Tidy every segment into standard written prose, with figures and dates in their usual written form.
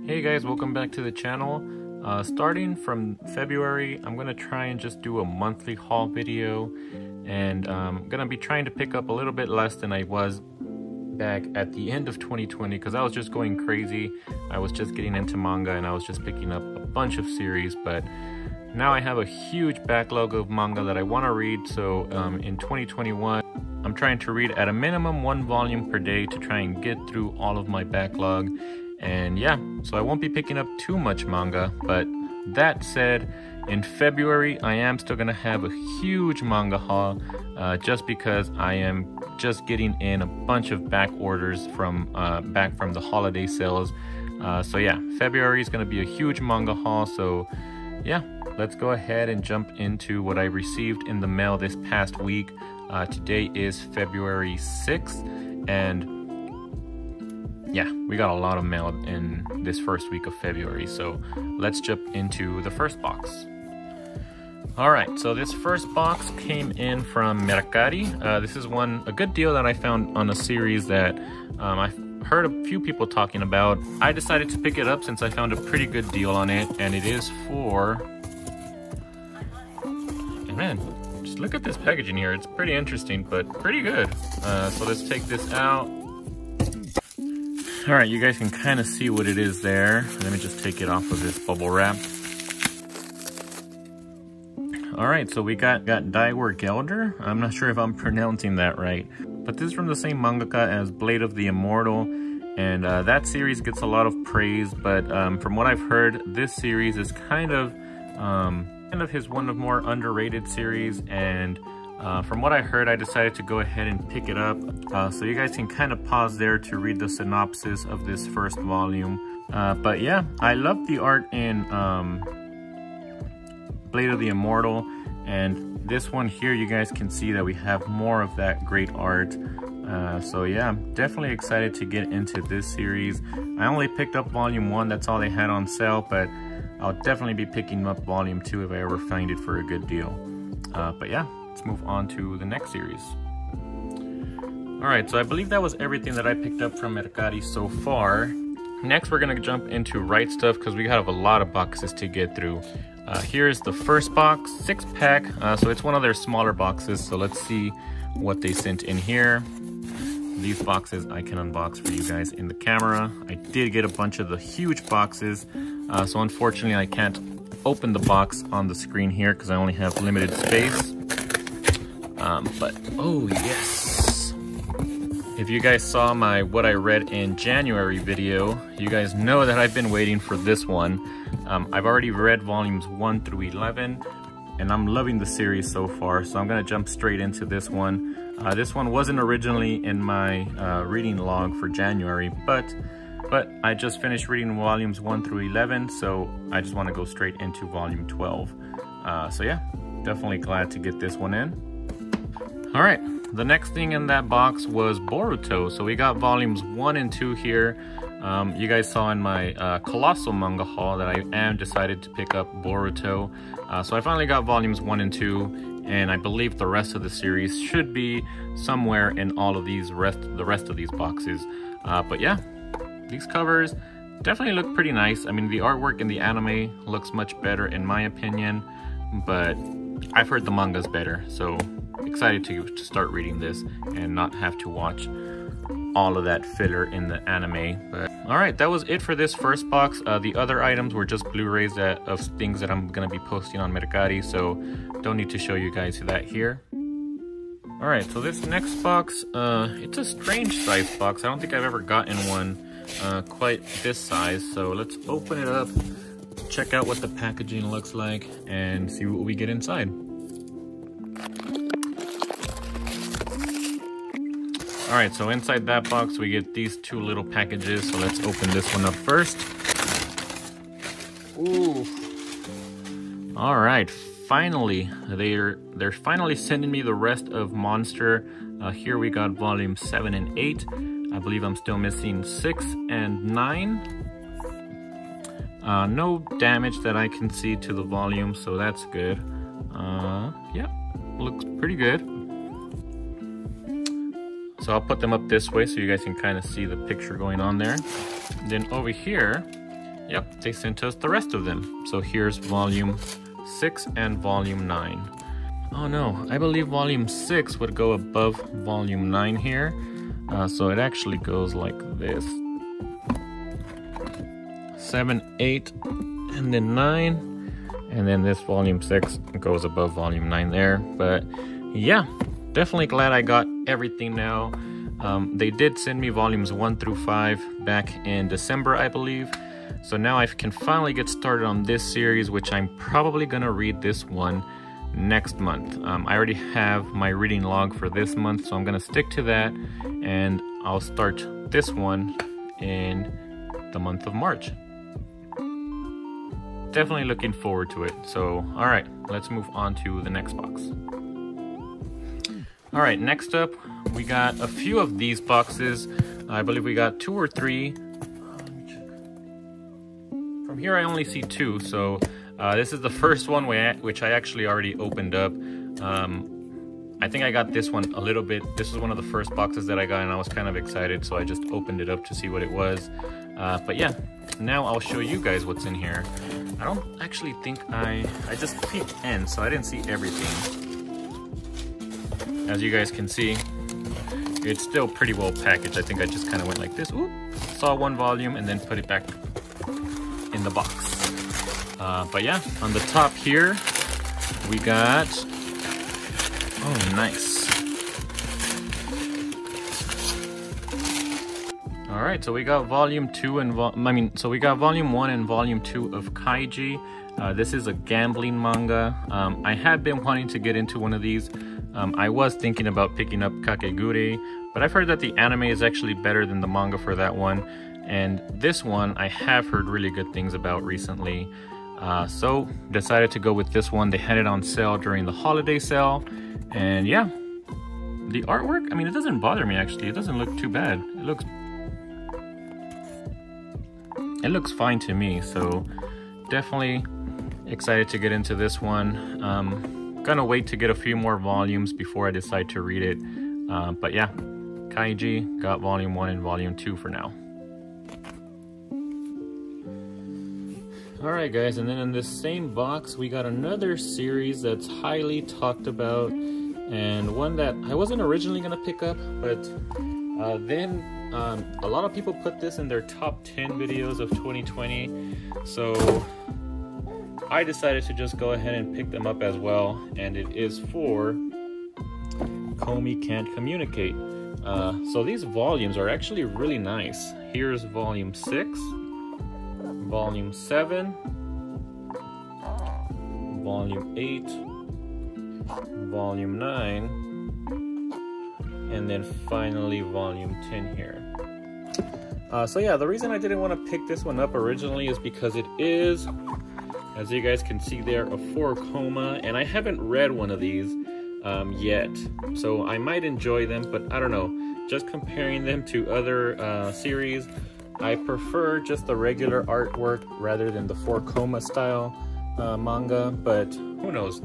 Hey guys, welcome back to the channel. Starting from February, I'm gonna try and just do a monthly haul video, and I'm gonna be trying to pick up a little bit less than I was back at the end of 2020 because I was just going crazy. I was just getting into manga and I was just picking up a bunch of series, but now I have a huge backlog of manga that I want to read. So in 2021, I'm trying to read at a minimum 1 volume per day to try and get through all of my backlog. And yeah, so I won't be picking up too much manga, but that said, in February I am still gonna have a huge manga haul, just because I am just getting in a bunch of back orders from back from the holiday sales. So yeah, February is gonna be a huge manga haul. So yeah, let's go ahead and jump into what I received in the mail this past week. Today is February 6th, and yeah, we got a lot of mail in this first week of February, so let's jump into the first box. Alright, so this first box came in from Mercari. This is a good deal that I found on a series that I've heard a few people talking about. I decided to pick it up since I found a pretty good deal on it, and it is for... And man, just look at this packaging here. It's pretty interesting, but pretty good. So let's take this out. Alright, you guys can kind of see what it is there. Let me just take it off of this bubble wrap. Alright, so we got Daiwer Gelder. I'm not sure if I'm pronouncing that right, but this is from the same mangaka as Blade of the Immortal, and that series gets a lot of praise, but from what I've heard, this series is kind of his one of more underrated series, and from what I heard, I decided to go ahead and pick it up. So you guys can kind of pause there to read the synopsis of this first volume. But yeah, I love the art in Blade of the Immortal, and this one here, you guys can see that we have more of that great art. So yeah, I'm definitely excited to get into this series. I only picked up volume 1, that's all they had on sale, but I'll definitely be picking up volume 2 if I ever find it for a good deal. But yeah, let's move on to the next series. Alright, so I believe that was everything that I picked up from Mercari so far. Next, we're gonna jump into Rightstuf because we have a lot of boxes to get through. Here's the first box, 6-pack, so it's one of their smaller boxes, so let's see what they sent in here. These boxes I can unbox for you guys in the camera. I did get a bunch of the huge boxes, so unfortunately I can't open the box on the screen here because I only have limited space. But oh yes, if you guys saw my what I read in January video, you guys know that I've been waiting for this one. I've already read volumes 1 through 11, and I'm loving the series so far, so I'm gonna jump straight into this one. This one wasn't originally in my reading log for January, but I just finished reading volumes 1 through 11, so I just want to go straight into volume 12. So yeah, definitely glad to get this one in. Alright, the next thing in that box was Boruto. So we got volumes 1 and 2 here. You guys saw in my Colossal manga haul that I am decided to pick up Boruto. So I finally got volumes 1 and 2, and I believe the rest of the series should be somewhere in all of these the rest of these boxes. But yeah, these covers definitely look pretty nice. I mean, the artwork in the anime looks much better in my opinion, but I've heard the manga's better, so excited to start reading this and not have to watch all of that filler in the anime. But all right, that was it for this first box. The other items were just Blu-rays of things that I'm gonna be posting on Mercari, so don't need to show you guys that here. All right, so this next box, it's a strange size box. I don't think I've ever gotten one quite this size, so let's open it up, check out what the packaging looks like, and see what we get inside. Alright, so inside that box we get these 2 little packages, so let's open this one up first. Ooh. Alright, finally, they're finally sending me the rest of Monster. Here we got volume 7 and 8. I believe I'm still missing 6 and 9. No damage that I can see to the volume, so that's good. Yeah, looks pretty good. So I'll put them up this way so you guys can kind of see the picture going on there. And then over here, yep, they sent us the rest of them. So here's volume 6 and volume 9. Oh no, I believe volume 6 would go above volume 9 here. So it actually goes like this. 7, 8, and then 9. And then this volume 6 goes above volume 9 there. But yeah, definitely glad I got everything now. They did send me volumes 1 through 5 back in December, I believe. So now I can finally get started on this series, which I'm probably gonna read this one next month. I already have my reading log for this month, so I'm gonna stick to that, and I'll start this one in the month of March. Definitely looking forward to it. So, all right, let's move on to the next box. All right, next up, we got a few of these boxes. I believe we got 2 or 3. From here, I only see 2, so this is the first one which I actually already opened up. I think I got this one a little bit. This was one of the first boxes that I got, and I was kind of excited, so I just opened it up to see what it was. But yeah, now I'll show you guys what's in here. I don't actually think I just peeked in, so I didn't see everything. As you guys can see, it's still pretty well packaged. I think I just kind of went like this. Ooh, saw one volume and then put it back in the box. But yeah, on the top here, we got, oh nice. All right, so we got volume 2 and so we got volume 1 and volume 2 of Kaiji. This is a gambling manga. I had been wanting to get into one of these. I was thinking about picking up Kakegurui, but I've heard that the anime is actually better than the manga for that one. And this one I have heard really good things about recently. So decided to go with this one. They had it on sale during the holiday sale. And yeah, the artwork, I mean, it doesn't bother me actually. It doesn't look too bad. It looks fine to me. So definitely excited to get into this one. Gonna wait to get a few more volumes before I decide to read it. But yeah, Kaiji got volume 1 and volume 2 for now. Alright guys, and then in this same box we got another series that's highly talked about, and one that I wasn't originally gonna pick up, but then a lot of people put this in their top 10 videos of 2020, so I decided to just go ahead and pick them up as well, and it is for Komi Can't Communicate. So these volumes are actually really nice. Here's volume 6, volume 7, volume 8, volume 9, and then finally volume 10 here. So yeah, the reason I didn't want to pick this one up originally is because it is, as you guys can see there, a 4-koma, and I haven't read one of these yet. So I might enjoy them, but I don't know. Just comparing them to other series, I prefer just the regular artwork rather than the 4-koma style manga, but who knows.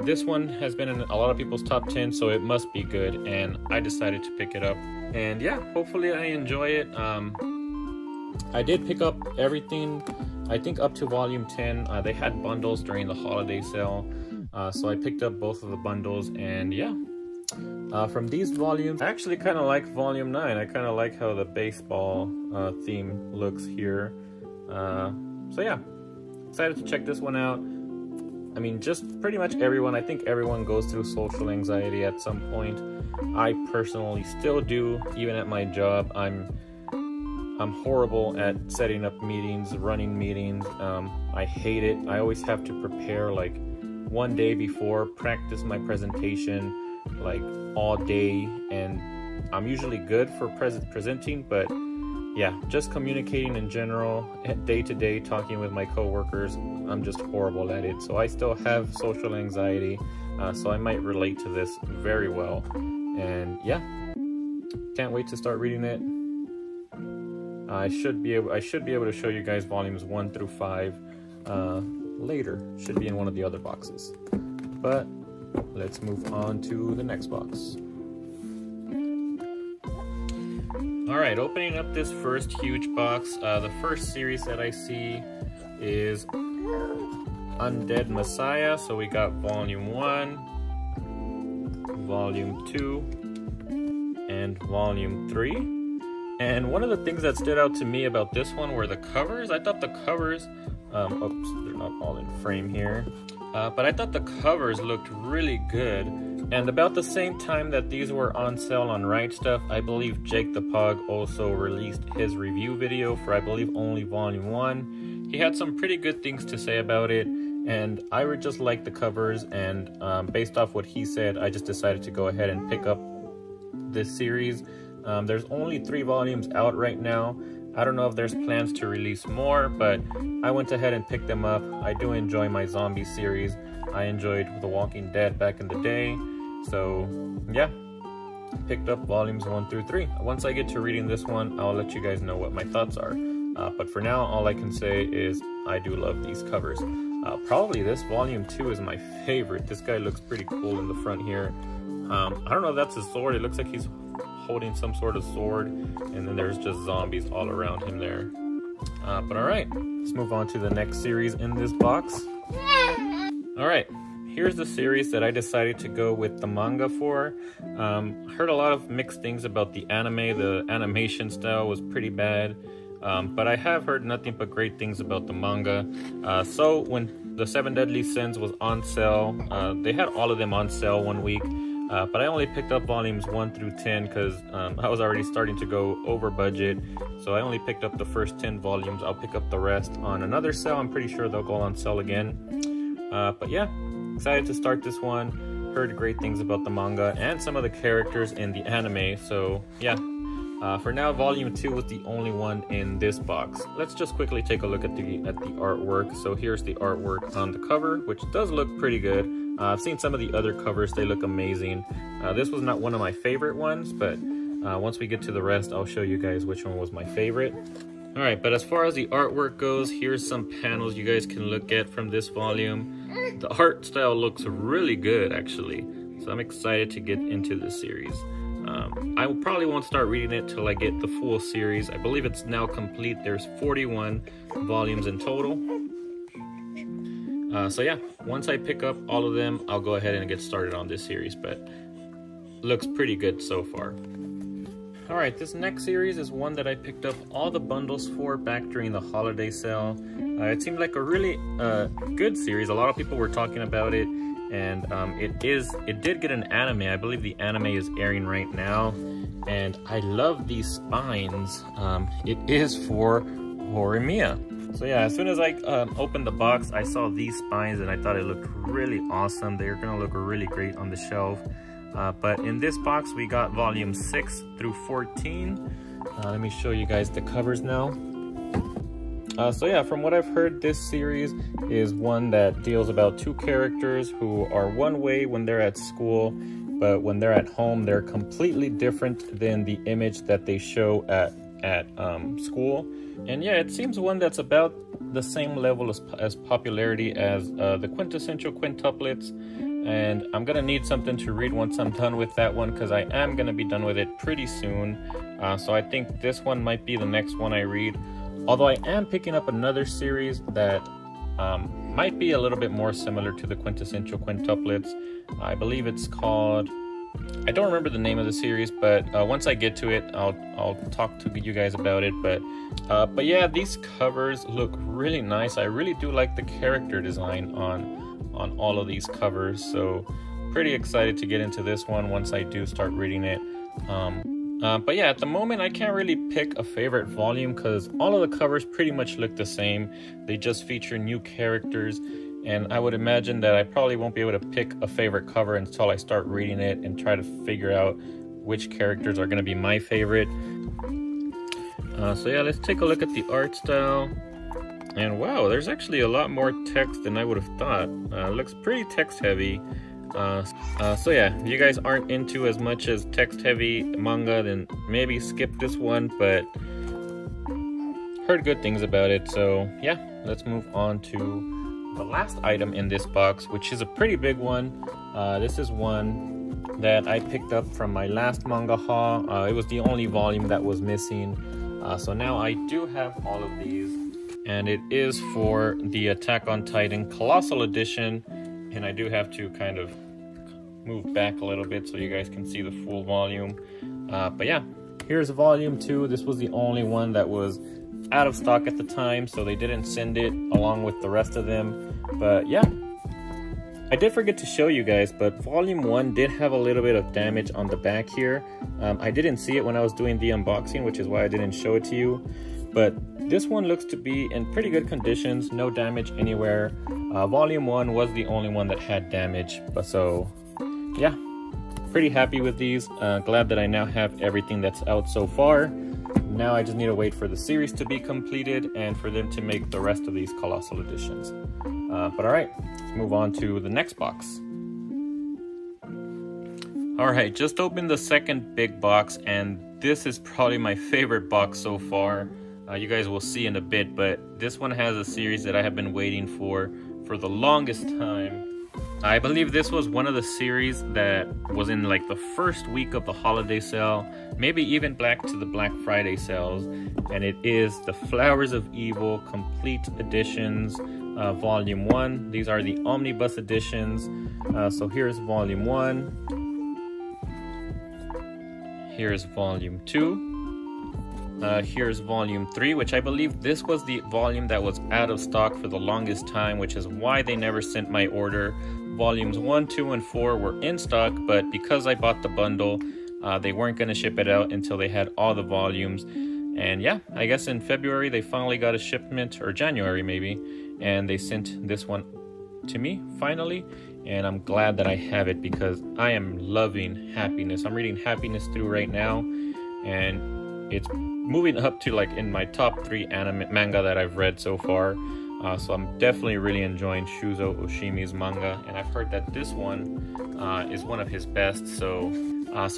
This one has been in a lot of people's top 10, so it must be good, and I decided to pick it up. And yeah, hopefully I enjoy it. I did pick up everything, I think up to volume 10. They had bundles during the holiday sale, so I picked up both of the bundles, and yeah. From these volumes, I actually kind of like volume 9. I kind of like how the baseball theme looks here. So yeah, excited to check this one out. I mean, just pretty much everyone, I think everyone goes through social anxiety at some point. I personally still do, even at my job. I'm horrible at setting up meetings, running meetings. I hate it. I always have to prepare like one day before, practice my presentation like all day, and I'm usually good for presenting, but yeah, just communicating in general, day to day, talking with my coworkers, I'm just horrible at it. So I still have social anxiety, so I might relate to this very well. And yeah, can't wait to start reading it. I should be able to show you guys volumes 1 through 5 later. Should be in one of the other boxes. But let's move on to the next box. All right, opening up this first huge box, the first series that I see is Undead Messiah. So we got volume 1, volume 2, and volume 3. And one of the things that stood out to me about this one were the covers. I thought the covers, oops, they're not all in frame here. But I thought the covers looked really good. And about the same time that these were on sale on Rightstuf, I believe Jake the Pug also released his review video for, I believe, only volume 1. He had some pretty good things to say about it, and I would just like the covers, and based off what he said, I just decided to go ahead and pick up this series. There's only 3 volumes out right now. I don't know if there's plans to release more, but I went ahead and picked them up. I do enjoy my zombie series. I enjoyed The Walking Dead back in the day. So yeah, picked up volumes 1 through 3. Once I get to reading this one, I'll let you guys know what my thoughts are. But for now, all I can say is I do love these covers. Probably this volume 2 is my favorite. This guy looks pretty cool in the front here. I don't know if that's his sword. It looks like he's holding some sort of sword, and then there's just zombies all around him there. But all right, let's move on to the next series in this box. All right, here's the series that I decided to go with the manga for. Heard a lot of mixed things about the anime. The animation style was pretty bad, but I have heard nothing but great things about the manga. So when the 7 Deadly Sins was on sale, they had all of them on sale one week. But I only picked up volumes 1 through 10 because I was already starting to go over budget. So I only picked up the first 10 volumes. I'll pick up the rest on another sale. I'm pretty sure they'll go on sale again. But yeah, excited to start this one. Heard great things about the manga and some of the characters in the anime. So yeah, for now, volume 2 was the only one in this box. Let's just quickly take a look at the artwork. So here's the artwork on the cover, which does look pretty good. I've seen some of the other covers, they look amazing. This was not one of my favorite ones, but once we get to the rest, I'll show you guys which one was my favorite. All right, but as far as the artwork goes, here's some panels you guys can look at from this volume. The art style looks really good, actually. So I'm excited to get into this series. I probably won't start reading it till I get the full series. I believe it's now complete. There's 41 volumes in total. So yeah, once I pick up all of them, I'll go ahead and get started on this series, but looks pretty good so far. All right, this next series is one that I picked up all the bundles for back during the holiday sale. It seemed like a really good series. A lot of people were talking about it, and it did get an anime. I believe the anime is airing right now, and I love these spines. It is for Horimiya. So yeah, as soon as I opened the box, I saw these spines and I thought it looked really awesome. They're gonna look really great on the shelf. But in this box, we got volume 6 through 14. Let me show you guys the covers now. So yeah, from what I've heard, this series is one that deals about 2 characters who are one way when they're at school, but when they're at home, they're completely different than the image that they show at school. And yeah, it seems one that's about the same level as popularity as the quintessential quintuplets. And I'm gonna need something to read once I'm done with that one, because I am gonna be done with it pretty soon. So I think this one might be the next one I read. Although I am picking up another series that might be a little bit more similar to the quintessential quintuplets. I believe it's called, I don't remember the name of the series, but once I get to it, I'll talk to you guys about it. But yeah, these covers look really nice. I really do like the character design on all of these covers. So pretty excited to get into this one once I do start reading it. But yeah, at the moment I can't really pick a favorite volume because all of the covers pretty much look the same. They just feature new characters, and I would imagine that I probably won't be able to pick a favorite cover until I start reading it and try to figure out which characters are going to be my favorite. So yeah, let's take a look at the art style. And wow, there's actually a lot more text than I would have thought. It looks pretty text heavy. So yeah, if you guys aren't into as much as text heavy manga, then maybe skip this one, but heard good things about it. So yeah, let's move on to the last item in this box, which is a pretty big one. This is one that I picked up from my last manga haul. It was the only volume that was missing. So now I do have all of these. And it is for the Attack on Titan Colossal Edition. And I do have to kind of move back a little bit so you guys can see the full volume. But yeah, here's volume 2. This was the only one that was out of stock at the time, so they didn't send it along with the rest of them. But yeah, I did forget to show you guys, but volume 1 did have a little bit of damage on the back here. I didn't see it when I was doing the unboxing, which is why I didn't show it to you. But this one looks to be in pretty good conditions, no damage anywhere. Volume 1 was the only one that had damage, but so yeah, pretty happy with these. Glad that I now have everything that's out so far. Now I just need to wait for the series to be completed and for them to make the rest of these Colossal Editions. But alright, let's move on to the next box. Alright, just opened the second big box, and this is probably my favorite box so far. You guys will see in a bit, but this one has a series that I have been waiting for the longest time. I believe this was one of the series that was in like the first week of the holiday sale, maybe even back to the Black Friday sales, and it is the Flowers of Evil Complete Editions, Volume 1. These are the Omnibus Editions. So here's Volume 1. Here's Volume 2. Here's Volume 3, which I believe this was the volume that was out of stock for the longest time, which is why they never sent my order. Volumes 1, 2, and 4 were in stock, but because I bought the bundle, they weren't going to ship it out until they had all the volumes. And yeah, I guess in February they finally got a shipment, or January maybe, and they sent this one to me finally. And I'm glad that I have it because I am loving Happiness. I'm reading Happiness through right now, and it's moving up to like in my top 3 anime manga that I've read so far. So I'm definitely really enjoying Shuzo Oshimi's manga, and I've heard that this one is one of his best. So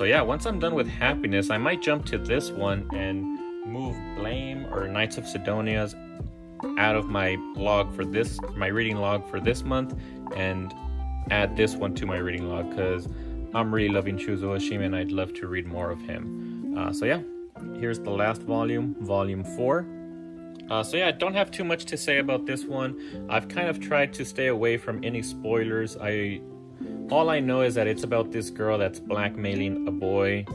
yeah, once I'm done with Happiness, I might jump to this one and move Blame or Knights of Sidonia's out of my log for this, my reading log for this month, and add this one to my reading log because I'm really loving Shuzo Oshimi and I'd love to read more of him. So yeah, here's the last volume, Volume 4. So yeah, I don't have too much to say about this one. I've kind of tried to stay away from any spoilers. All I know is that it's about this girl that's blackmailing a boy,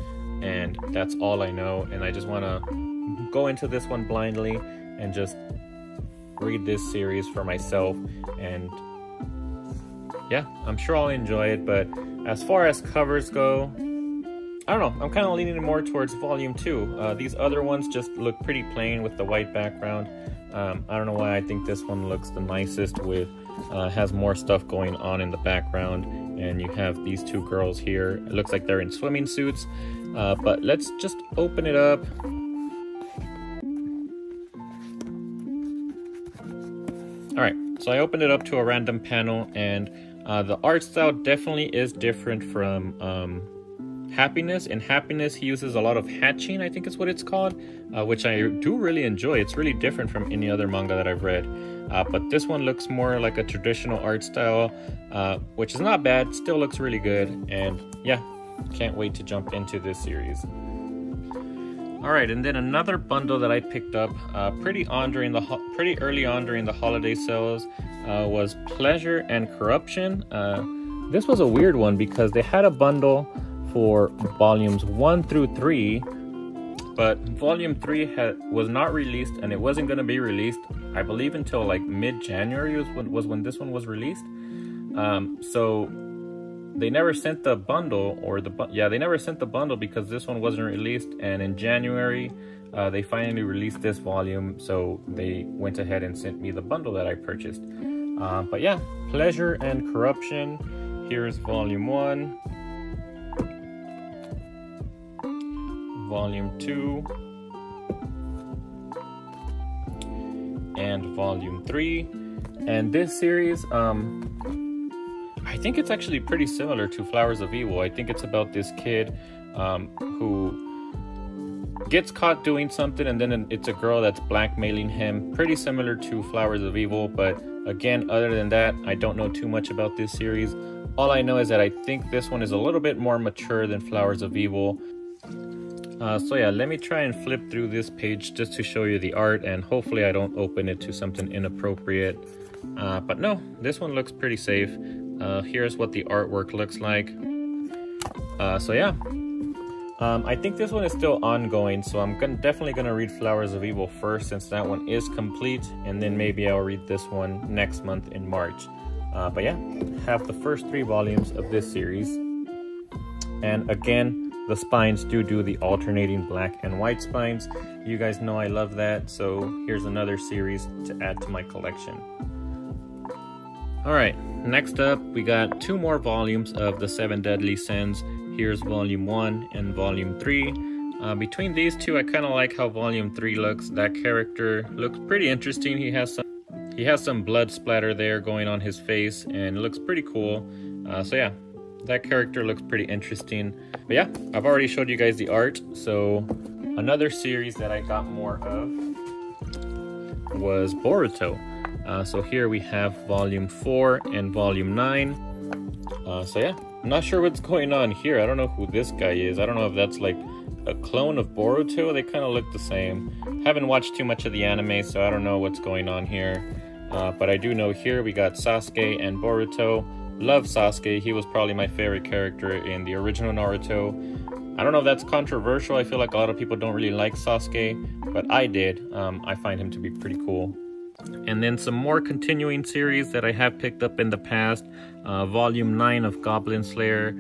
and that's all I know. And I just want to go into this one blindly and just read this series for myself. And yeah, I'm sure I'll enjoy it. But as far as covers go, I don't know, I'm kind of leaning more towards Volume 2. These other ones just look pretty plain with the white background. I don't know why I think this one looks the nicest with, has more stuff going on in the background. And you have these two girls here. It looks like they're in swimming suits. But let's just open it up. Alright, so I opened it up to a random panel, and the art style definitely is different from Happiness. In Happiness, he uses a lot of hatching, I think is what it's called, which I do really enjoy. It's really different from any other manga that I've read. But this one looks more like a traditional art style, which is not bad, still looks really good. And yeah, can't wait to jump into this series. Alright, and then another bundle that I picked up pretty early on during the holiday sales was Pleasure and Corruption. This was a weird one because they had a bundle for volumes 1 through 3, but volume 3 was not released, and it wasn't going to be released, I believe, until like mid-January was when this one was released. So they never sent the bundle, or they never sent the bundle because this one wasn't released. And in January they finally released this volume, so they went ahead and sent me the bundle that I purchased. But yeah, Pleasure and Corruption. Here's Volume 1, Volume 2, and Volume 3. And this series, I think it's actually pretty similar to Flowers of Evil. I think it's about this kid who gets caught doing something, and then it's a girl that's blackmailing him. Pretty similar to Flowers of Evil, but again, other than that, I don't know too much about this series. All I know is that I think this one is a little bit more mature than Flowers of Evil. So yeah, let me try and flip through this page just to show you the art, and hopefully I don't open it to something inappropriate. But no, this one looks pretty safe. Here's what the artwork looks like. So yeah, I think this one is still ongoing, so I'm definitely gonna read Flowers of Evil first, since that one is complete, and then maybe I'll read this one next month in March. But yeah, have the first 3 volumes of this series. And again, the spines do the alternating black and white spines. You guys know I love that, so here's another series to add to my collection. Alright, next up we got 2 more volumes of the 7 Deadly Sins. Here's volume 1 and volume 3. Between these two, I kind of like how volume 3 looks. That character looks pretty interesting. He has some blood splatter there going on his face, and it looks pretty cool. So yeah, that character looks pretty interesting. But yeah, I've already showed you guys the art. So another series that I got more of was Boruto. So here we have volume 4 and volume 9. So yeah, I'm not sure what's going on here. I don't know who this guy is. I don't know if that's like a clone of Boruto. They kind of look the same. Haven't watched too much of the anime, so I don't know what's going on here. But I do know here we got Sasuke and Boruto. Love Sasuke. He was probably my favorite character in the original Naruto. I don't know if that's controversial. I feel like a lot of people don't really like Sasuke, but I did. I find him to be pretty cool. And then some more continuing series that I have picked up in the past. Volume 9 of Goblin Slayer.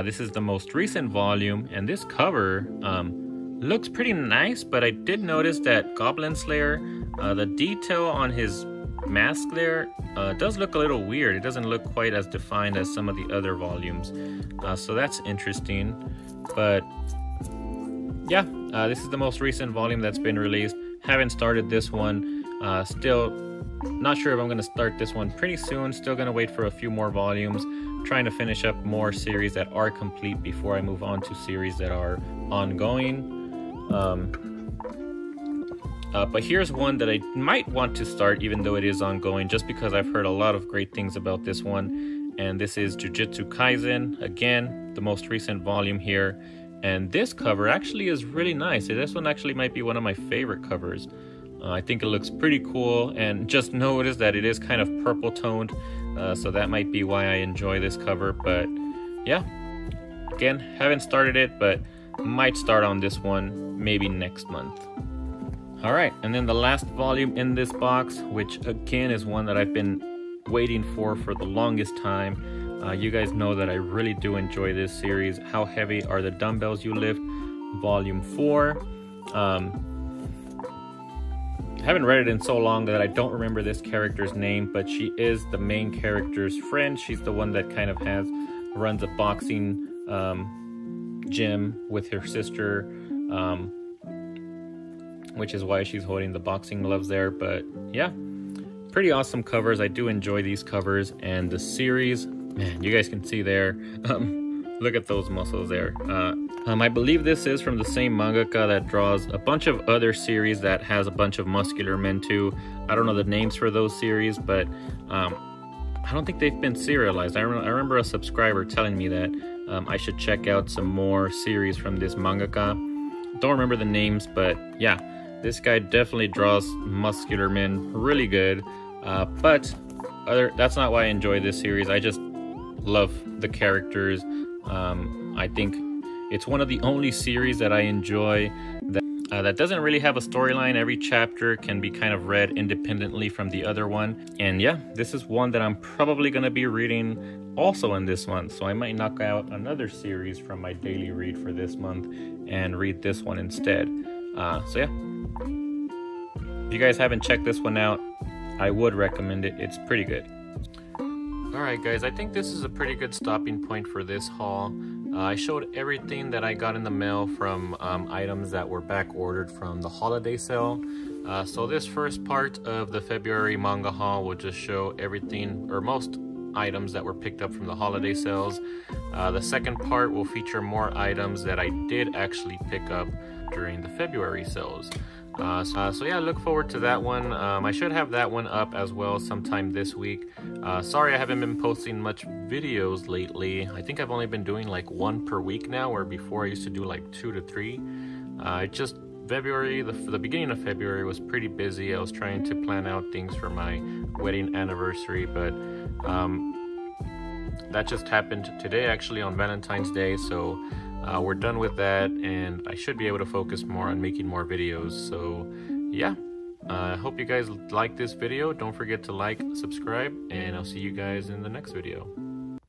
This is the most recent volume, and this cover looks pretty nice, but I did notice that Goblin Slayer, the detail on his mask there does look a little weird. It doesn't look quite as defined as some of the other volumes, so that's interesting. But yeah, this is the most recent volume that's been released. Haven't started this one. Still not sure if I'm going to start this one pretty soon. Still going to wait for a few more volumes, trying to finish up more series that are complete before I move on to series that are ongoing. But here's one that I might want to start even though it is ongoing, just because I've heard a lot of great things about this one. And this is Jujutsu Kaisen, again, the most recent volume here. And this cover actually is really nice. This one actually might be one of my favorite covers. I think it looks pretty cool, and just notice that it is kind of purple toned, so that might be why I enjoy this cover. But yeah, again, haven't started it, but might start on this one maybe next month. Alright, and then the last volume in this box, which again is one that I've been waiting for the longest time. You guys know that I really do enjoy this series. How Heavy Are the Dumbbells You Lift, volume 4. I haven't read it in so long that I don't remember this character's name, but she is the main character's friend. She's the one that kind of runs a boxing gym with her sister, which is why she's holding the boxing gloves there. But yeah, pretty awesome covers. I do enjoy these covers, and the series, man, you guys can see there. Look at those muscles there. I believe this is from the same mangaka that draws a bunch of other series that has a bunch of muscular men too. I don't know the names for those series, but I don't think they've been serialized. I remember a subscriber telling me that I should check out some more series from this mangaka. Don't remember the names, but yeah, this guy definitely draws muscular men really good. But that's not why I enjoy this series. I just love the characters. I think it's one of the only series that I enjoy that doesn't really have a storyline. Every chapter can be kind of read independently from the other one. And yeah, this is one that I'm probably going to be reading also in this month. So I might knock out another series from my daily read for this month and read this one instead. So yeah, if you guys haven't checked this one out, I would recommend it. It's pretty good. Alright guys, I think this is a pretty good stopping point for this haul. I showed everything that I got in the mail from items that were back ordered from the holiday sale. So this first part of the February manga haul will just show everything, or most items that were picked up from the holiday sales. The second part will feature more items that I did actually pick up during the February sales. So yeah, look forward to that one. I should have that one up as well sometime this week. Sorry I haven't been posting much videos lately. I think I've only been doing like 1 per week now, where before I used to do like 2 to 3. Just February, the beginning of February was pretty busy. I was trying to plan out things for my wedding anniversary, but that just happened today, actually, on Valentine's Day. So we're done with that, and I should be able to focus more on making more videos. So yeah, I hope you guys like this video. Don't forget to like, subscribe, and I'll see you guys in the next video.